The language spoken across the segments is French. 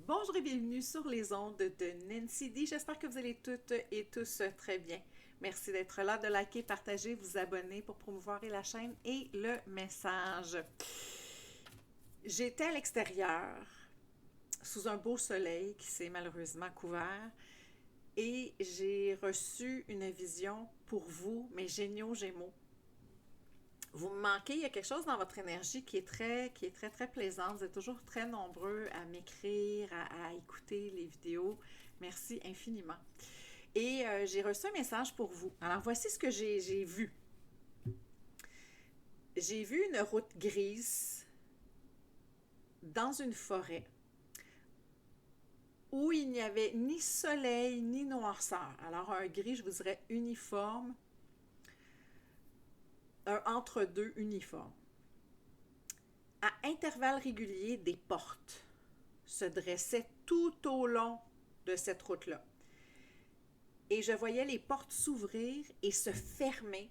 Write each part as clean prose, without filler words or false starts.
Bonjour et bienvenue sur les ondes de Nancy D. J'espère que vous allez toutes et tous très bien. Merci d'être là, de liker, partager, vous abonner pour promouvoir la chaîne et le message. J'étais à l'extérieur, sous un beau soleil qui s'est malheureusement couvert, et j'ai reçu une vision pour vous, mes géniaux Gémeaux. Vous me manquez, il y a quelque chose dans votre énergie qui est très plaisante. Vous êtes toujours très nombreux à m'écrire, à écouter les vidéos. Merci infiniment. Et j'ai reçu un message pour vous. Alors, voici ce que j'ai vu. J'ai vu une route grise dans une forêt où il n'y avait ni soleil ni noirceur. Alors, un gris, je vous dirais, uniforme, un entre-deux uniforme. À intervalles réguliers, des portes se dressaient tout au long de cette route-là. Et je voyais les portes s'ouvrir et se fermer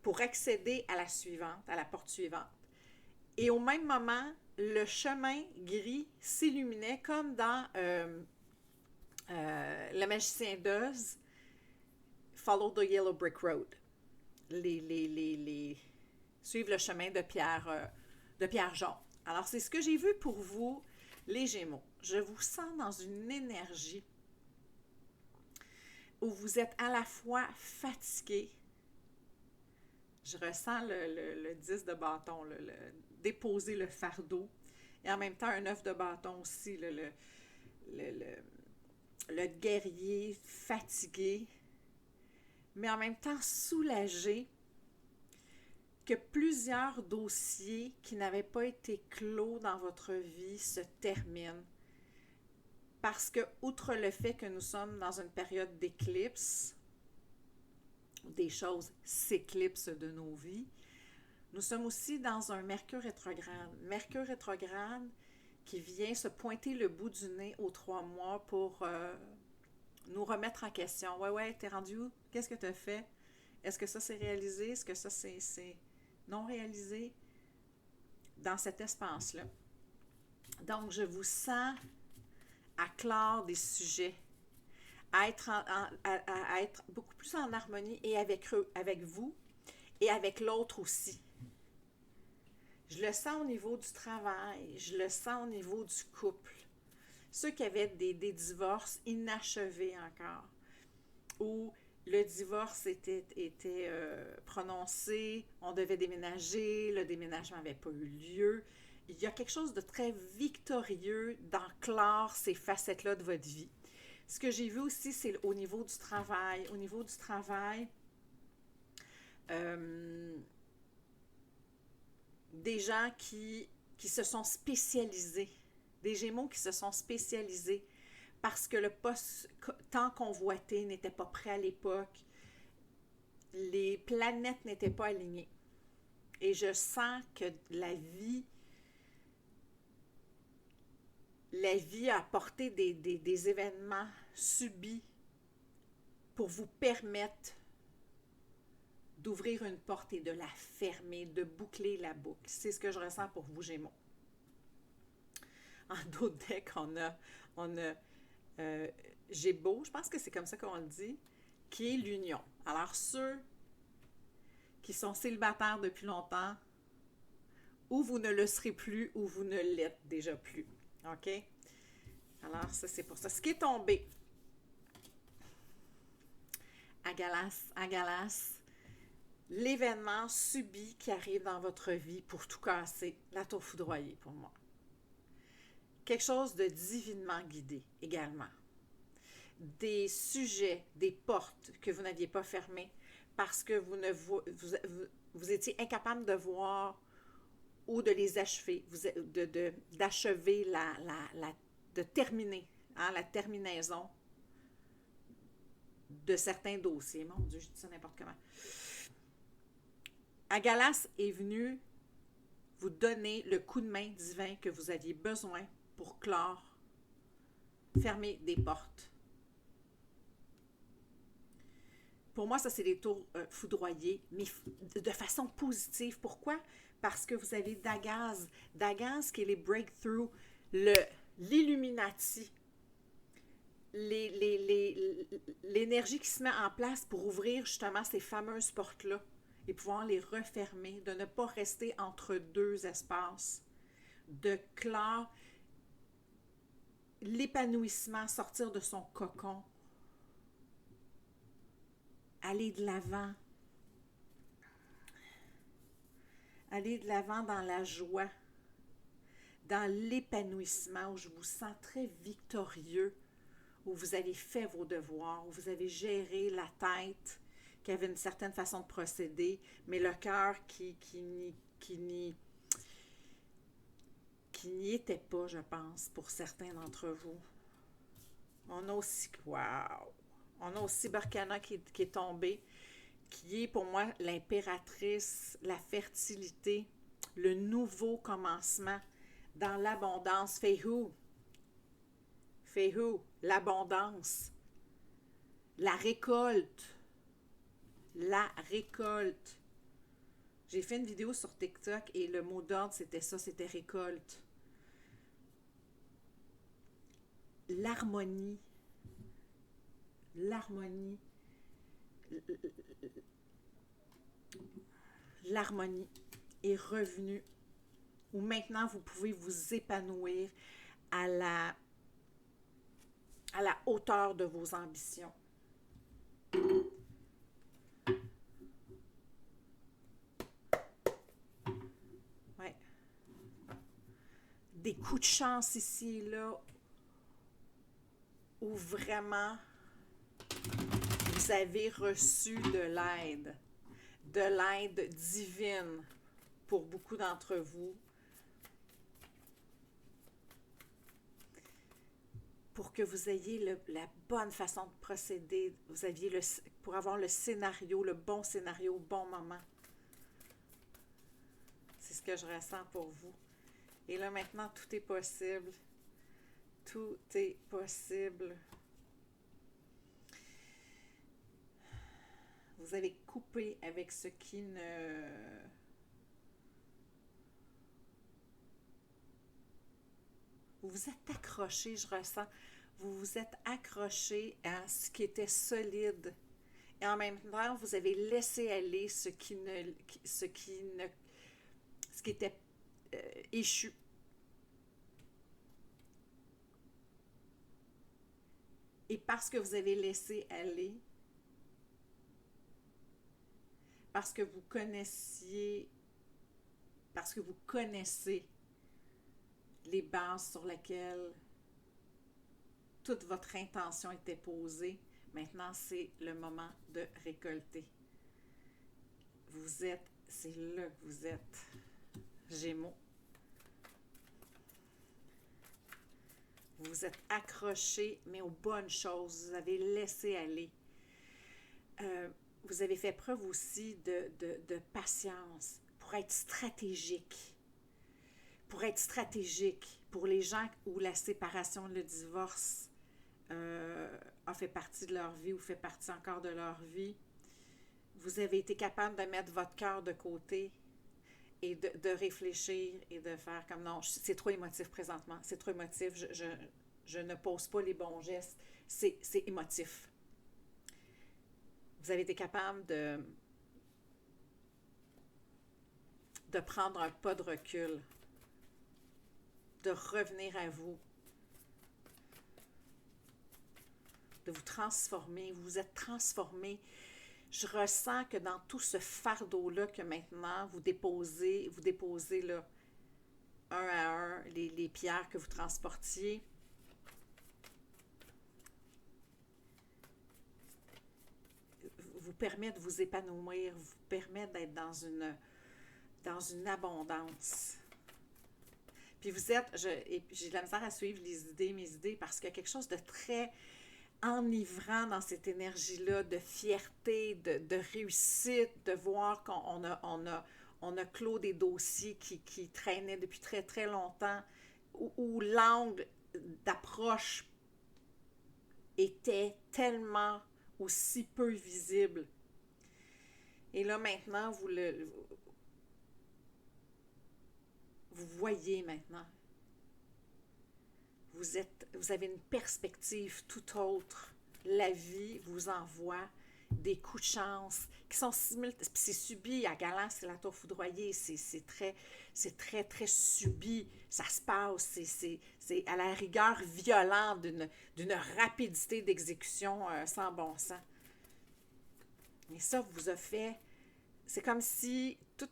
pour accéder à la suivante, à la porte suivante. Et au même moment, le chemin gris s'illuminait comme dans Le Magicien d'Oz, Follow the Yellow Brick Road. Suivre le chemin de pierre jaune. Alors, c'est ce que j'ai vu pour vous, les Gémeaux. Je vous sens dans une énergie où vous êtes à la fois fatigué. Je ressens le 10 de bâton, déposer le fardeau. Et en même temps, un 9 de bâton aussi, le guerrier fatigué, mais en même temps soulagé que plusieurs dossiers qui n'avaient pas été clos dans votre vie se terminent. Parce que, outre le fait que nous sommes dans une période d'éclipse, des choses s'éclipsent de nos vies, nous sommes aussi dans un Mercure rétrograde. Mercure rétrograde qui vient se pointer le bout du nez aux 3 mois pour nous remettre en question. Ouais, t'es rendu où? Qu'est-ce que t'as fait? Est-ce que ça c'est réalisé? Est-ce que ça c'est non réalisé? Dans cet espace-là. Donc, je vous sens à clore des sujets, à être beaucoup plus en harmonie et avec vous et avec l'autre aussi. Je le sens au niveau du travail, je le sens au niveau du couple. Ceux qui avaient des divorces inachevés encore, où le divorce était prononcé, on devait déménager, le déménagement n'avait pas eu lieu. Il y a quelque chose de très victorieux dans clore ces facettes-là de votre vie. Ce que j'ai vu aussi, c'est au niveau du travail. Au niveau du travail, des gens qui se sont spécialisés, des Gémeaux qui se sont spécialisés parce que le poste tant convoité n'était pas prêt à l'époque, les planètes n'étaient pas alignées. Et je sens que la vie a apporté des événements subis pour vous permettre d'ouvrir une porte et de la fermer, de boucler la boucle. C'est ce que je ressens pour vous, Gémeaux. En d'autres decks, on a Gémeaux, je pense que c'est comme ça qu'on le dit, qui est l'union. Alors, ceux qui sont célibataires depuis longtemps, ou vous ne le serez plus, ou vous ne l'êtes déjà plus. OK? Alors, ça, c'est pour ça. Ce qui est tombé, Agalas, l'événement subi qui arrive dans votre vie pour tout casser, la tour foudroyée pour moi. Quelque chose de divinement guidé également. Des sujets, des portes que vous n'aviez pas fermées parce que vous étiez incapable de voir ou de les achever, d'achever de terminer, la terminaison de certains dossiers. Mon Dieu, je dis ça n'importe comment. Agalas est venu vous donner le coup de main divin que vous aviez besoin pour clore, fermer des portes. Pour moi, ça, c'est des tours foudroyés, mais de façon positive. Pourquoi? Parce que vous avez Dagaz qui est les breakthroughs, l'Illuminati, l'énergie qui se met en place pour ouvrir justement ces fameuses portes-là et pouvoir les refermer, de ne pas rester entre deux espaces, de clore l'épanouissement, sortir de son cocon, aller de l'avant, dans la joie, dans l'épanouissement, où je vous sens très victorieux, où vous avez fait vos devoirs, où vous avez géré la tête, qui avait une certaine façon de procéder, mais le cœur qui n'y était pas, je pense, pour certains d'entre vous. On a aussi, wow! On a aussi Barkana qui est tombée, qui est pour moi l'impératrice, la fertilité, le nouveau commencement dans l'abondance. Fehu, l'abondance, la récolte. La récolte. J'ai fait une vidéo sur TikTok et le mot d'ordre, c'était ça, c'était récolte. L'harmonie. L'harmonie. L'harmonie est revenue. Où maintenant, vous pouvez vous épanouir à la hauteur de vos ambitions. Ouais. Des coups de chance ici et là, où vraiment vous avez reçu de l'aide divine pour beaucoup d'entre vous, pour que vous ayez la bonne façon de procéder, pour avoir le scénario, le bon scénario au bon moment. C'est ce que je ressens pour vous. Et là, maintenant, tout est possible. Tout est possible. Vous avez coupé avec ce qui ne... Vous vous êtes accroché, je ressens. Vous vous êtes accroché à ce qui était solide. Et en même temps, vous avez laissé aller ce qui était échu. Et parce que vous avez laissé aller, parce que vous connaissez les bases sur lesquelles toute votre intention était posée, maintenant c'est le moment de récolter. C'est là que vous êtes, Gémeaux. Vous vous êtes accrochés, mais aux bonnes choses. Vous avez laissé aller. Vous avez fait preuve aussi de patience pour être stratégique. Pour les gens où la séparation, le divorce a fait partie de leur vie ou fait partie encore de leur vie. Vous avez été capable de mettre votre cœur de côté et de réfléchir et de faire comme non, c'est trop émotif présentement, c'est trop émotif, je ne pose pas les bons gestes, c'est émotif. Vous avez été capable de prendre un pas de recul, de revenir à vous, de vous transformer. Vous vous êtes transformé. Je ressens que dans tout ce fardeau-là que maintenant vous déposez là, un à un, les pierres que vous transportiez, vous permet de vous épanouir, vous permet d'être dans une abondance. Puis vous êtes, j'ai de la misère à suivre mes idées, parce qu'il y a quelque chose de très enivrant dans cette énergie-là, de fierté, de réussite, de voir qu'on a clos des dossiers qui traînaient depuis très, très longtemps, où l'angle d'approche était tellement aussi peu visible. Et là, maintenant, vous voyez maintenant. vous avez une perspective tout autre. La vie vous envoie des coups de chance qui sont simultanés. C'est subi, à Galant, c'est la tour foudroyée, c'est très, très subi. Ça se passe, c'est à la rigueur violent d'une rapidité d'exécution sans bon sens. Mais ça vous a fait... C'est comme si tous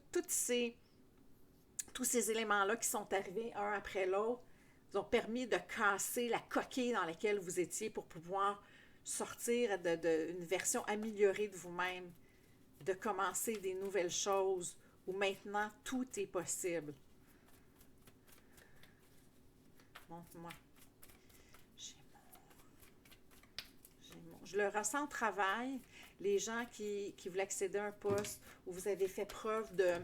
ces éléments-là qui sont arrivés un après l'autre vous ont permis de casser la coquille dans laquelle vous étiez pour pouvoir sortir d'une version améliorée de vous-même, de commencer des nouvelles choses où maintenant tout est possible. Montre-moi. Je le ressens au travail. Les gens qui voulaient accéder à un poste où vous avez fait preuve de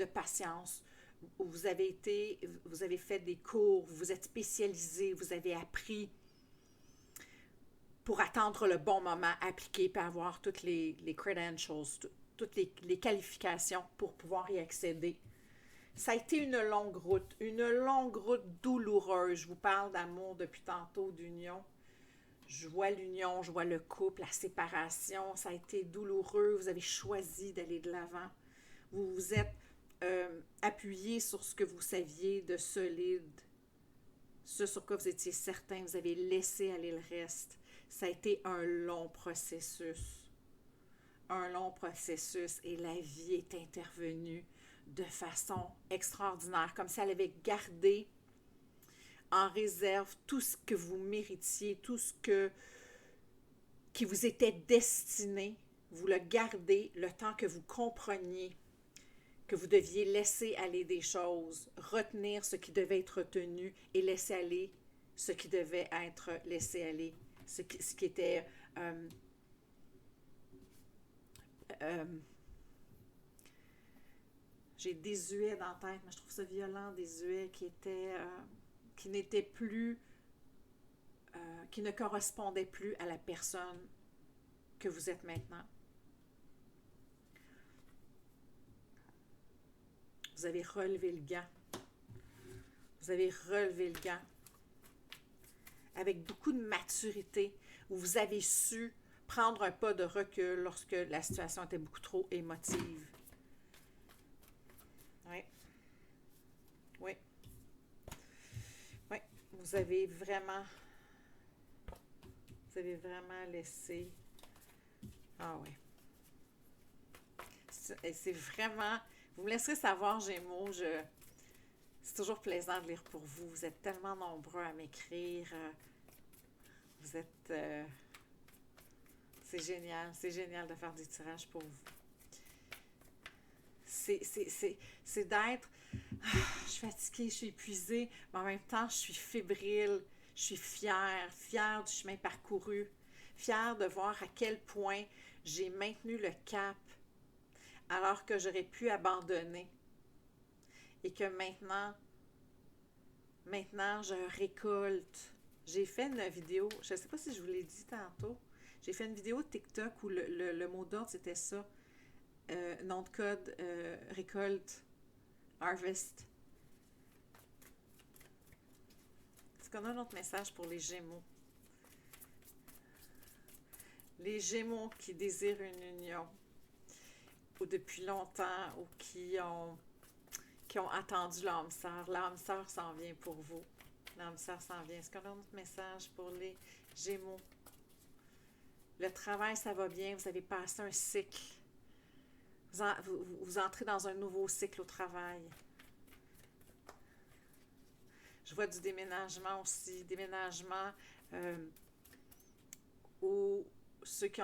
patience, où vous avez fait des cours, vous êtes spécialisé, vous avez appris pour attendre le bon moment, appliquer, puis avoir toutes les credentials, toutes les qualifications pour pouvoir y accéder. Ça a été une longue route douloureuse. Je vous parle d'amour depuis tantôt, d'union. Je vois l'union, je vois le couple, la séparation. Ça a été douloureux. Vous avez choisi d'aller de l'avant. Vous vous êtes appuyé sur ce que vous saviez de solide, ce sur quoi vous étiez certain. Vous avez laissé aller le reste. Ça a été un long processus. Et la vie est intervenue de façon extraordinaire, comme si elle avait gardé en réserve tout ce que vous méritiez, tout ce qui vous était destiné. Vous le gardez le temps que vous compreniez que vous deviez laisser aller des choses, retenir ce qui devait être retenu et laisser aller ce qui devait être laissé aller, ce qui était j'ai désuet dans la tête, mais je trouve ça violent, désuet, qui n'était plus, qui ne correspondait plus à la personne que vous êtes maintenant. Vous avez relevé le gant. Vous avez relevé le gant avec beaucoup de maturité, où vous avez su prendre un pas de recul lorsque la situation était beaucoup trop émotive. Oui. Oui. Oui. Vous avez vraiment laissé... Ah oui. C'est vraiment... Vous me laisserez savoir, Gémeaux, c'est toujours plaisant de lire pour vous. Vous êtes tellement nombreux à m'écrire. Vous êtes... c'est génial de faire des tirages pour vous. C'est d'être... je suis fatiguée, je suis épuisée, mais en même temps, je suis fébrile, je suis fière du chemin parcouru, fière de voir à quel point j'ai maintenu le cap alors que j'aurais pu abandonner et que maintenant, je récolte. J'ai fait une vidéo, je ne sais pas si je vous l'ai dit tantôt, j'ai fait une vidéo TikTok où le mot d'ordre c'était ça, nom de code, récolte, harvest. Est-ce qu'on a un autre message pour les Gémeaux? Les Gémeaux qui désirent une union, ou depuis longtemps, ou qui ont attendu l'âme sœur. L'âme sœur s'en vient pour vous. L'âme sœur s'en vient. Est-ce qu'on a un autre message pour les Gémeaux? Le travail, ça va bien. Vous avez passé un cycle. Vous entrez dans un nouveau cycle au travail. Je vois du déménagement aussi. Déménagement où ceux qui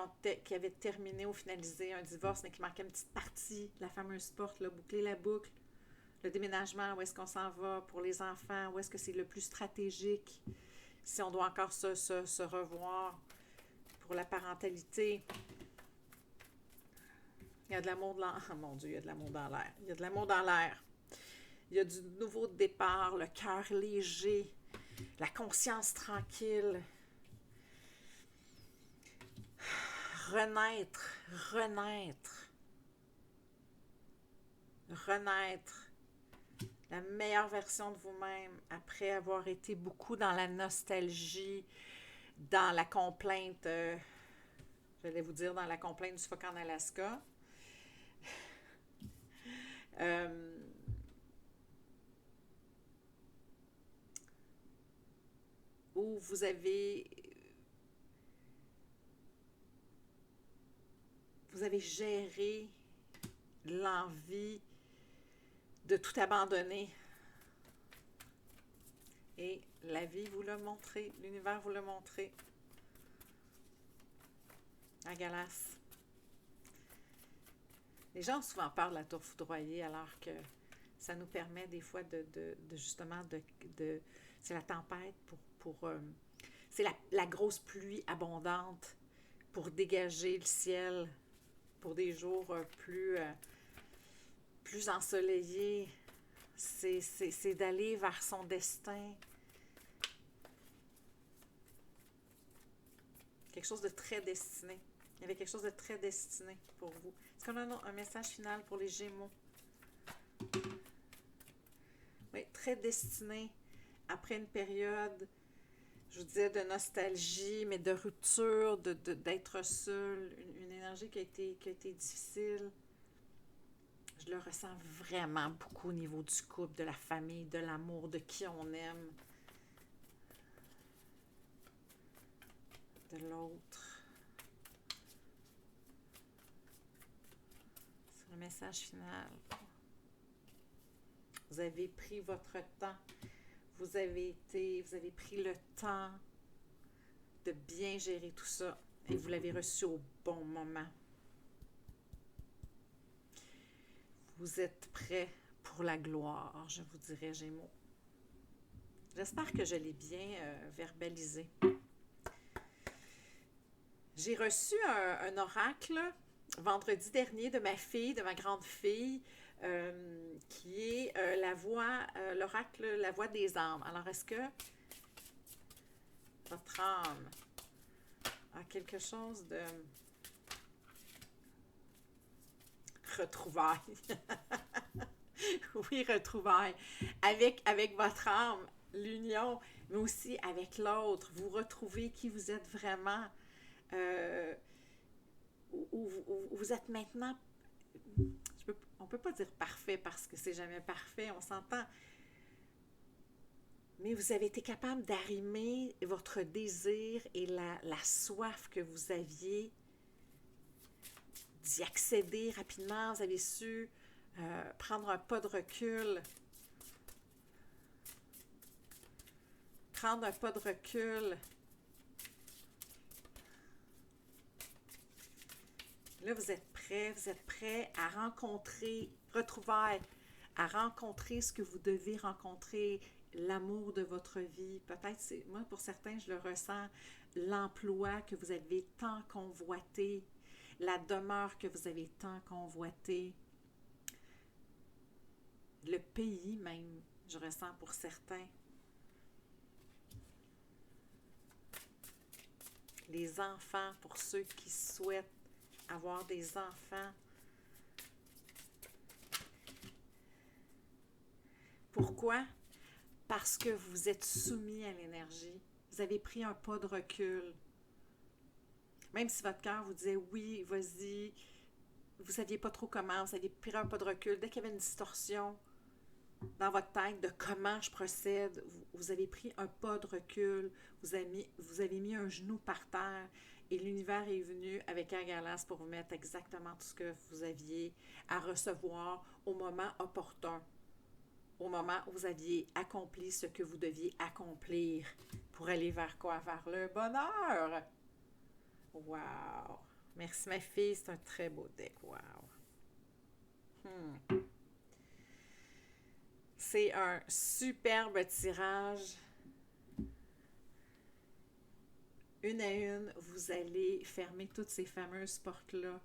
avaient terminé ou finalisé un divorce, mais qui manquaient une petite partie, la fameuse porte, là, boucler la boucle. Le déménagement, où est-ce qu'on s'en va pour les enfants, où est-ce que c'est le plus stratégique, si on doit encore se revoir pour la parentalité. Il y a de l'amour oh mon Dieu, il y a de l'amour dans l'air. Il y a de l'amour dans l'air. Il y a du nouveau départ, le cœur léger, la conscience tranquille. Renaître. la meilleure version de vous-même après avoir été beaucoup dans la nostalgie, dans la complainte, j'allais vous dire dans la complainte du phoque en Alaska. Euh, où vous avez géré l'envie de tout abandonner. Et la vie vous l'a montré, l'univers vous l'a montré. À Galas. Les gens ont souvent peur de la tour foudroyée, alors que ça nous permet des fois de justement c'est la tempête c'est la grosse pluie abondante pour dégager le ciel pour des jours plus ensoleillés. C'est d'aller vers son destin. Quelque chose de très destiné. Il y avait quelque chose de très destiné pour vous. Est-ce qu'on a un message final pour les Gémeaux? Oui, très destiné. Après une période, je vous disais, de nostalgie, mais de rupture, d'être seul, une énergie qui a été difficile. Je le ressens vraiment beaucoup au niveau du couple, de la famille, de l'amour, de qui on aime, de l'autre. C'est le message final. Vous avez pris votre temps. Vous avez pris le temps de bien gérer tout ça et vous l'avez reçu au bon moment. Vous êtes prêts pour la gloire, je vous dirais, Gémeaux. J'espère que je l'ai bien verbalisé. J'ai reçu un oracle vendredi dernier de ma fille, de ma grande fille, qui est l'oracle, la voix des âmes. Alors, est-ce que votre âme a quelque chose de retrouvailles? Oui, retrouvailles. Avec votre âme, l'union, mais aussi avec l'autre. Vous retrouvez qui vous êtes vraiment. Où vous êtes maintenant. On ne peut pas dire parfait parce que c'est jamais parfait, on s'entend. Mais vous avez été capable d'arrimer votre désir et la soif que vous aviez d'y accéder rapidement. Vous avez su prendre un pas de recul. Prendre un pas de recul. Là, vous êtes prêt à rencontrer, retrouvailles, à rencontrer ce que vous devez rencontrer, l'amour de votre vie. Peut-être, moi, pour certains, je le ressens, l'emploi que vous avez tant convoité, la demeure que vous avez tant convoité, le pays même, je ressens pour certains. Les enfants, pour ceux qui souhaitent avoir des enfants. Pourquoi? Parce que vous êtes soumis à l'énergie. Vous avez pris un pas de recul. Même si votre cœur vous disait oui, vas-y, vous ne saviez pas trop comment, vous avez pris un pas de recul. Dès qu'il y avait une distorsion dans votre tête de comment je procède, vous avez pris un pas de recul, vous avez mis un genou par terre et l'univers est venu avec un galas pour vous mettre exactement tout ce que vous aviez à recevoir au moment opportun, au moment où vous aviez accompli ce que vous deviez accomplir pour aller vers quoi? Vers le bonheur. Wow! Merci ma fille, c'est un très beau deck. Wow! C'est un superbe tirage. Une à une, vous allez fermer toutes ces fameuses portes-là.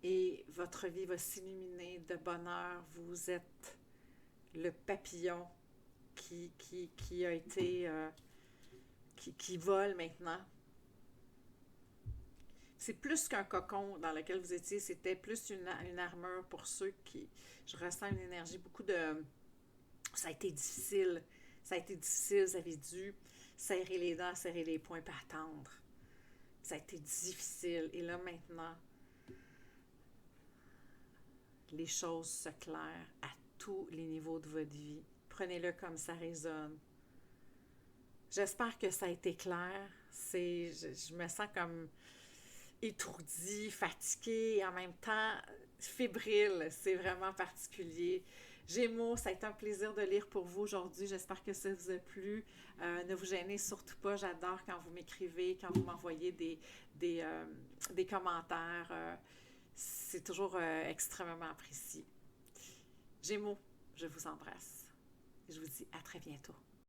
Et votre vie va s'illuminer de bonheur. Vous êtes le papillon qui a été... qui vole maintenant. c'est plus qu'un cocon dans lequel vous étiez, c'était plus une armure pour ceux qui... Je ressens une énergie, beaucoup de... Ça a été difficile. Ça a été difficile, vous avez dû serrer les dents, serrer les poings, puis attendre. Ça a été difficile. Et là, maintenant, les choses se clairent à tous les niveaux de votre vie. Prenez-le comme ça résonne. J'espère que ça a été clair. Je me sens comme étourdie, fatiguée et en même temps fébrile. C'est vraiment particulier. Gémeaux, ça a été un plaisir de lire pour vous aujourd'hui. J'espère que ça vous a plu. Ne vous gênez surtout pas. J'adore quand vous m'écrivez, quand vous m'envoyez des commentaires. C'est toujours extrêmement apprécié. Gémeaux, je vous embrasse. Je vous dis à très bientôt.